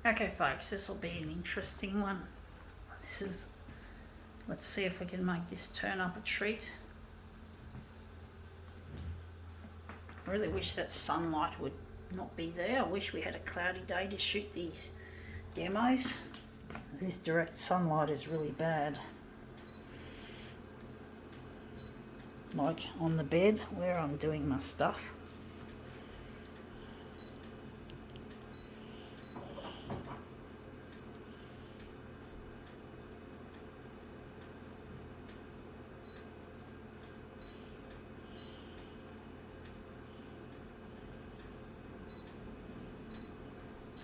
Okay folks, this will be an interesting one. Let's see if we can make this turn up a treat. I really wish that sunlight would not be there. I wish we had a cloudy day to shoot these demos. This direct sunlight is really bad. Like on the bed where I'm doing my stuff.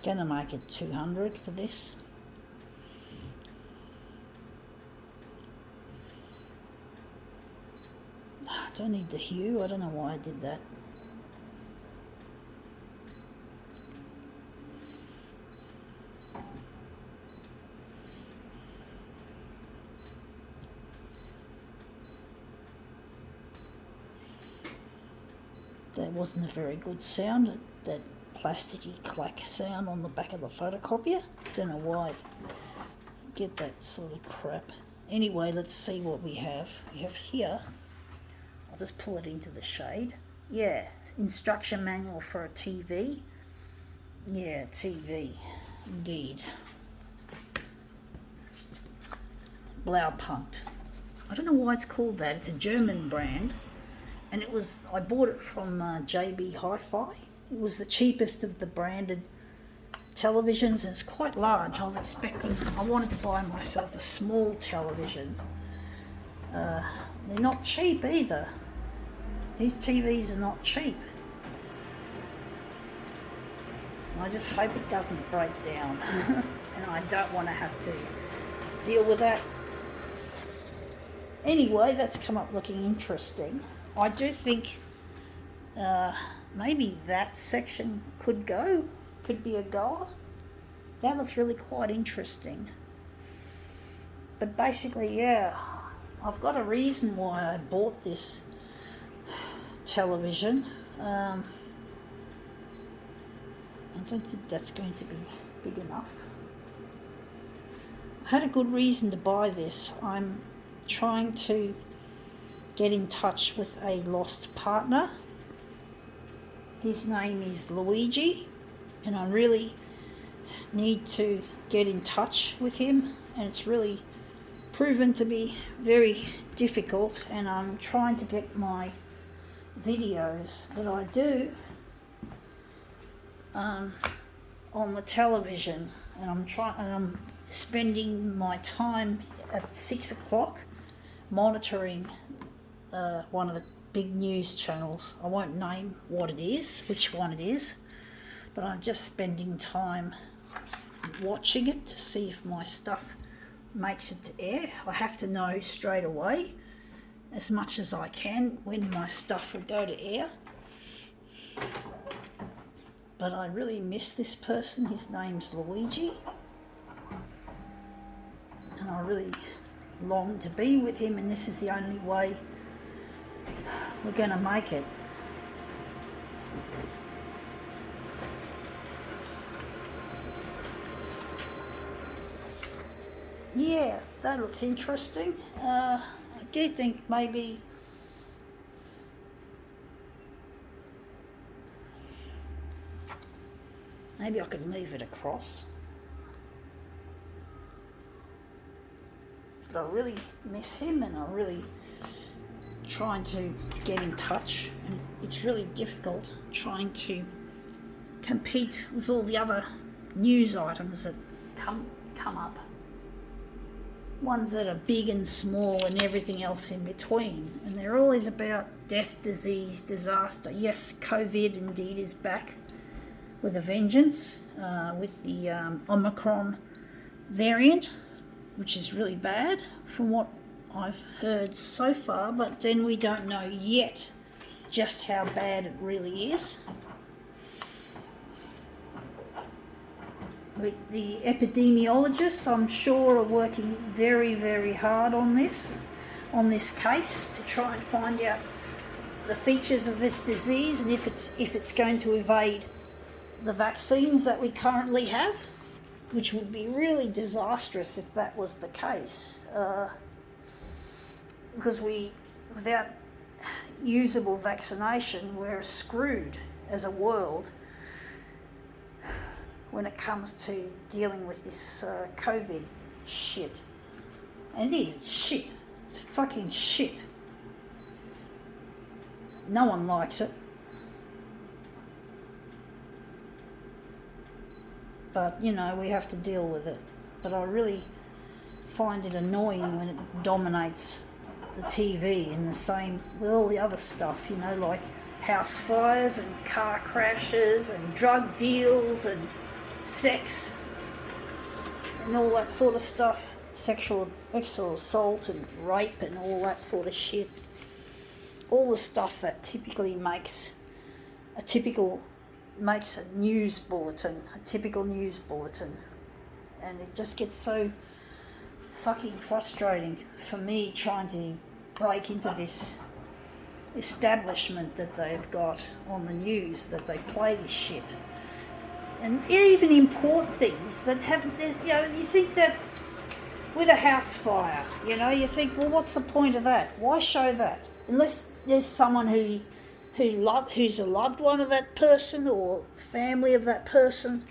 Gonna make it 200 for this. I don't need the hue, I don't know why I did that. That wasn't a very good sound, that plasticky clack sound on the back of the photocopier. Don't know why I get that sort of crap. Anyway, let's see what we have. We have here, I'll just pull it into the shade. Yeah, instruction manual for a TV. Yeah, TV, indeed. Blaupunkt. I don't know why it's called that. It's a German brand. And I bought it from JB Hi-Fi. It was the cheapest of the branded televisions, and it's quite large. I wanted to buy myself a small television. They're not cheap either. These TVs are not cheap. I just hope it doesn't break down. And I don't want to have to deal with that. Anyway, that's come up looking interesting. I do think maybe that section could be a goer. That looks really quite interesting. But basically, yeah, I've got a reason why I bought this television. I don't think that's going to be big enough. I had a good reason to buy this. I'm trying to get in touch with a lost partner. His name is Luigi, and I really need to get in touch with him, and it's really proven to be very difficult, and I'm trying to get my videos that I do on the television, and I'm spending my time at 6 o'clock monitoring one of the big news channels. I won't name which one it is, but I'm just spending time watching it to see if my stuff makes it to air. I have to know straight away, as much as I can, when my stuff will go to air. But I really miss this person. His name's Luigi, and I really long to be with him, and this is the only way we're going to make it. Yeah, that looks interesting. I do think maybe I could move it across. But I really miss him, and I'm really trying to get in touch, and it's really difficult trying to compete with all the other news items that come up. Ones that are big and small and everything else in between. And they're always about death, disease, disaster. Yes, COVID indeed is back with a vengeance, with the Omicron variant, which is really bad from what I've heard so far, but then we don't know yet just how bad it really is. The epidemiologists, I'm sure, are working very, very hard on this case to try and find out the features of this disease, and if it's going to evade the vaccines that we currently have. which would be really disastrous if that was the case, because without usable vaccination, we're screwed as a world when it comes to dealing with this COVID shit. And it is, it's shit. It's fucking shit. No one likes it. But, you know, we have to deal with it. But I really find it annoying when it dominates the TV in the same with all the other stuff, you know, like house fires and car crashes and drug deals and sex and all that sort of stuff, sexual assault and rape and all that sort of shit. All the stuff that typically makes a news bulletin, a typical news bulletin. And it just gets so fucking frustrating for me trying to break into this establishment that they've got on the news, that they play this shit. And even import things that haven't, you know, you think that with a house fire, you know, you think, well, what's the point of that? Why show that? Unless there's someone who's a loved one of that person or family of that person,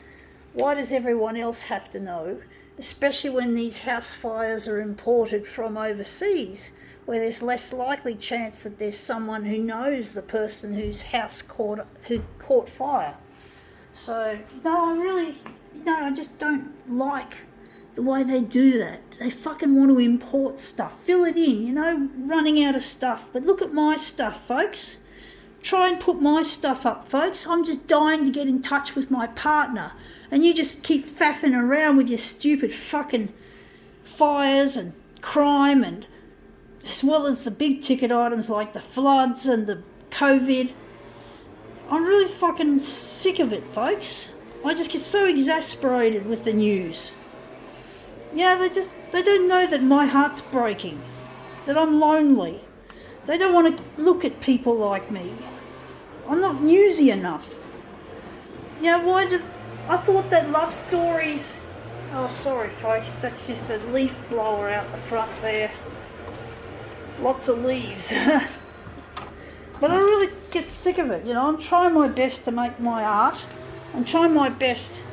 why does everyone else have to know? Especially when these house fires are imported from overseas, where there's less likely chance that there's someone who knows the person whose house caught fire. So, I just don't like the way they do that. They fucking want to import stuff, fill it in, you know, running out of stuff. But look at my stuff, folks. Try and put my stuff up, folks. I'm just dying to get in touch with my partner. And you just keep faffing around with your stupid fucking fires and crime, and as well as the big ticket items like the floods and the COVID. I'm really fucking sick of it, folks. I just get so exasperated with the news. You know, they don't know that my heart's breaking, that I'm lonely. They don't want to look at people like me. I'm not newsy enough. You know, I thought that love stories... Oh, sorry, folks, that's just a leaf blower out the front there. Lots of leaves. But I really get sick of it, you know. I'm trying my best to make my art. I'm trying my best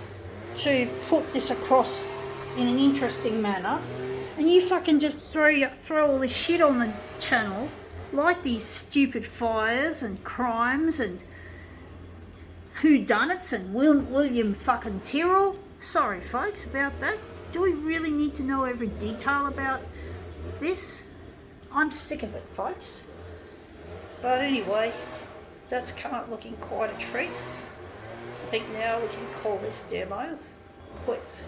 to put this across in an interesting manner. And you fucking just throw all this shit on the channel, like these stupid fires and crimes and whodunits and William fucking Tyrrell. Sorry, folks, about that. Do we really need to know every detail about this? I'm sick of it, folks. But anyway, that's come up looking quite a treat. I think now we can call this demo quits.